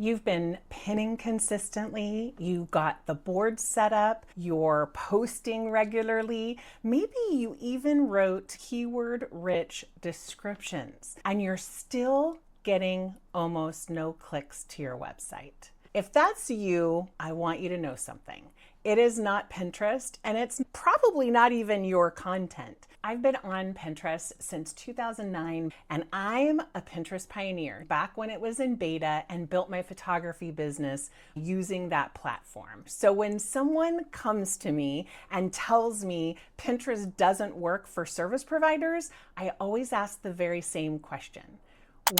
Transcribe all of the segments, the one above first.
You've been pinning consistently, you got the board set up, you're posting regularly, maybe you even wrote keyword rich descriptions, and you're still getting almost no clicks to your website. If that's you, I want you to know something. It is not Pinterest, and it's probably not even your content. I've been on Pinterest since 2009, and I'm a Pinterest pioneer back when it was in beta, and built my photography business using that platform. So when someone comes to me and tells me Pinterest doesn't work for service providers, I always ask the very same question.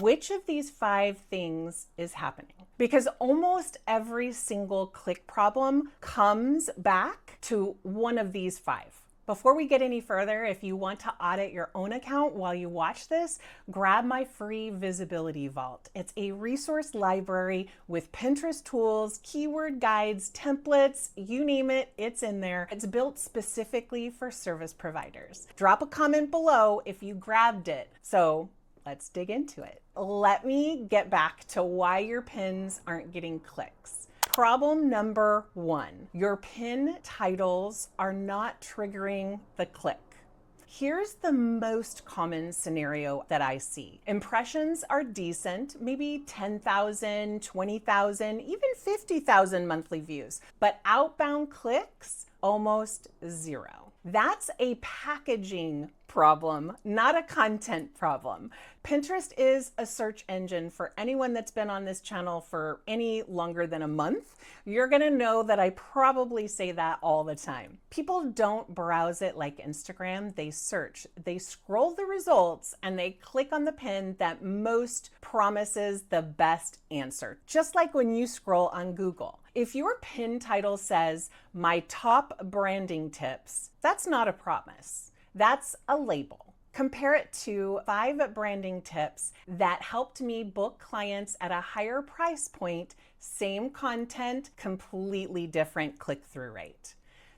Which of these 5 things is happening? Because almost every single click problem comes back to one of these 5. Before we get any further, if you want to audit your own account while you watch this, grab my free Visibility Vault. It's a resource library with Pinterest tools, keyword guides, templates, you name it, it's in there. It's built specifically for service providers. Drop a comment below if you grabbed it. So let's dig into it. Let me get back to why your pins aren't getting clicks. Problem number 1, your pin titles are not triggering the click. Here's the most common scenario that I see. Impressions are decent, maybe 10,000, 20,000, even 50,000 monthly views, but outbound clicks, almost 0. That's a packaging problem, not a content problem. Pinterest is a search engine. For anyone that's been on this channel for any longer than a month, you're gonna know that I probably say that all the time. People don't browse it like Instagram, they search. They scroll the results and they click on the pin that most promises the best answer. Just like when you scroll on Google. If your pin title says, "My top branding tips," that's not a promise. That's a label. Compare it to 5 branding tips that helped me book clients at a higher price point, same content, completely different click-through rate.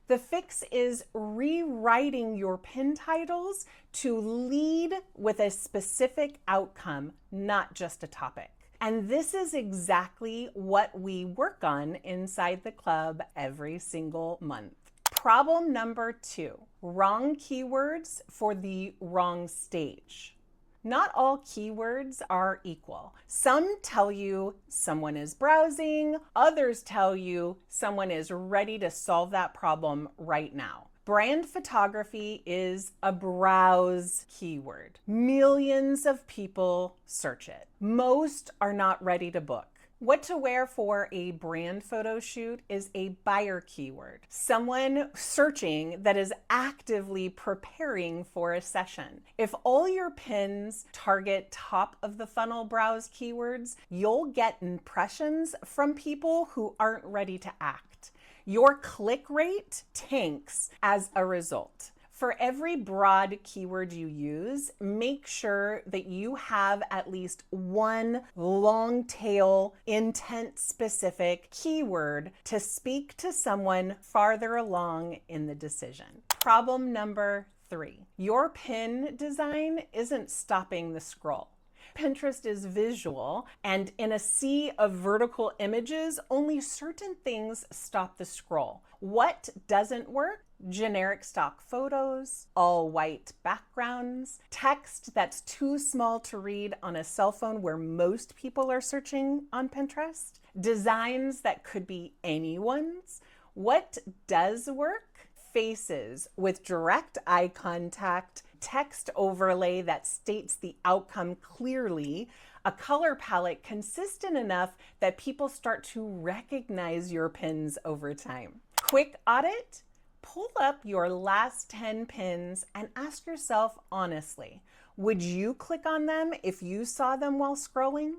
The fix is rewriting your pin titles to lead with a specific outcome, not just a topic. And this is exactly what we work on inside the club every single month. Problem number 2, wrong keywords for the wrong stage. Not all keywords are equal. Some tell you someone is browsing, others tell you someone is ready to solve that problem right now. Brand photography is a browse keyword. Millions of people search it. Most are not ready to book. What to wear for a brand photo shoot is a buyer keyword. Someone searching that is actively preparing for a session. If all your pins target top of the funnel browse keywords, you'll get impressions from people who aren't ready to act. Your click rate tanks as a result. For every broad keyword you use, make sure that you have at least one long tail, intent specific keyword to speak to someone farther along in the decision. Problem number 3, your pin design isn't stopping the scroll. Pinterest is visual, and in a sea of vertical images, only certain things stop the scroll. What doesn't work? Generic stock photos, all white backgrounds, text that's too small to read on a cell phone where most people are searching on Pinterest, designs that could be anyone's. What does work? Faces with direct eye contact, text overlay that states the outcome clearly, a color palette consistent enough that people start to recognize your pins over time. Quick audit, pull up your last 10 pins and ask yourself honestly, would you click on them if you saw them while scrolling?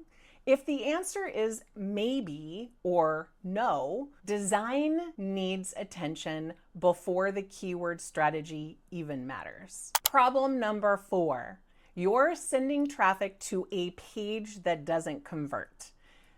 If the answer is maybe or no, design needs attention before the keyword strategy even matters. Problem number 4, you're sending traffic to a page that doesn't convert.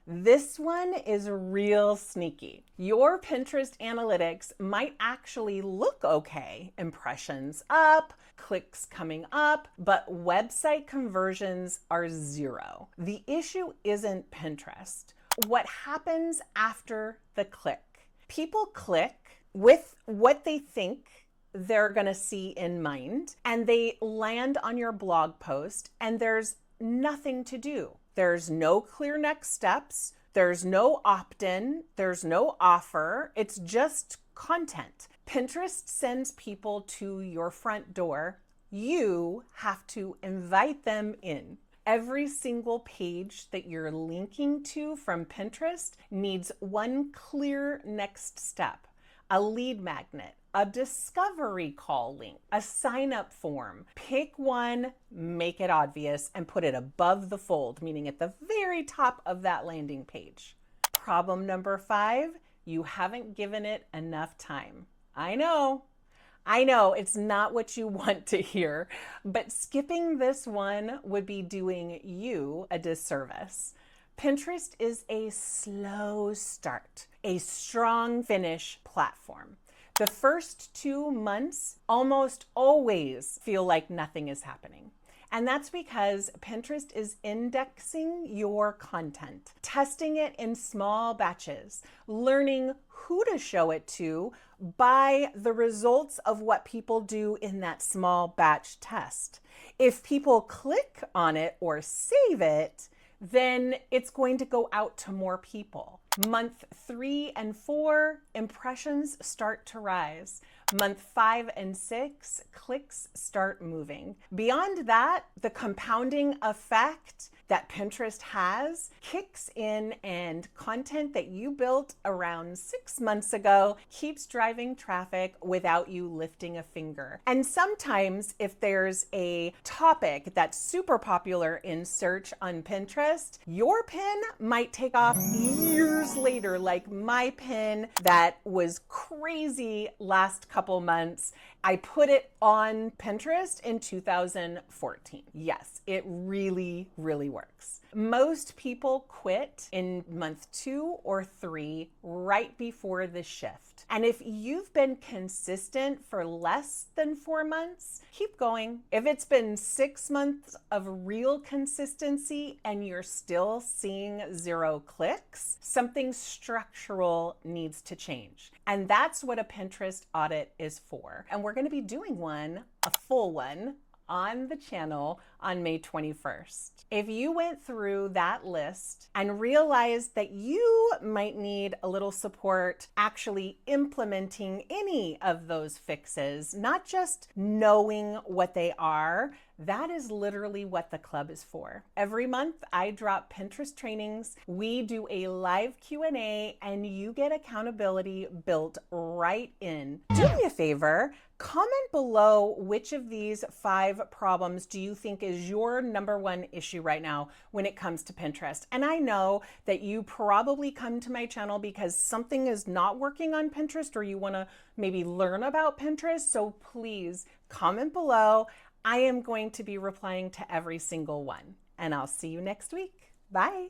This one is real sneaky. Your Pinterest analytics might actually look okay. Impressions up, clicks coming up, but website conversions are 0. The issue isn't Pinterest. what happens after the click. People click with what they think they're going to see in mind, and they land on your blog post, and there's nothing to do. There's no clear next steps. There's no opt-in. There's no offer. It's just content. Pinterest sends people to your front door. You have to invite them in. Every single page that you're linking to from Pinterest needs one clear next step: a lead magnet, a discovery call link, a sign-up form. Pick one, make it obvious, and put it above the fold, meaning at the very top of that landing page. Problem number 5, you haven't given it enough time. I know, it's not what you want to hear, but skipping this one would be doing you a disservice. Pinterest is a slow start, a strong finish platform. The first 2 months almost always feel like nothing is happening. And that's because Pinterest is indexing your content, testing it in small batches, learning who to show it to by the results of what people do in that small batch test. If people click on it or save it, then it's going to go out to more people. Month 3 and 4, impressions start to rise. Month 5 and 6, clicks start moving. Beyond that, the compounding effect that Pinterest has kicks in, and content that you built around 6 months ago keeps driving traffic without you lifting a finger. And sometimes if there's a topic that's super popular in search on Pinterest, your pin might take off years later, like my pin that was crazy last couple months. I put it on Pinterest in 2014. Yes, it really, really works. Most people quit in month 2 or 3 right before the shift. And if you've been consistent for less than 4 months, keep going. If it's been 6 months of real consistency and you're still seeing 0 clicks, something structural needs to change. And that's what a Pinterest audit is for. And we're going to be doing one, a full one, on the channel on May 21st. If you went through that list and realized that you might need a little support actually implementing any of those fixes, not just knowing what they are, that is literally what the club is for. Every month I drop Pinterest trainings. We do a live Q&A and you get accountability built right in. Do me a favor, comment below which of these 5 problems do you think is your number 1 issue right now when it comes to Pinterest. And I know that you probably come to my channel because something is not working on Pinterest or you want to maybe learn about Pinterest. So please comment below. I am going to be replying to every single one, and I'll see you next week. Bye.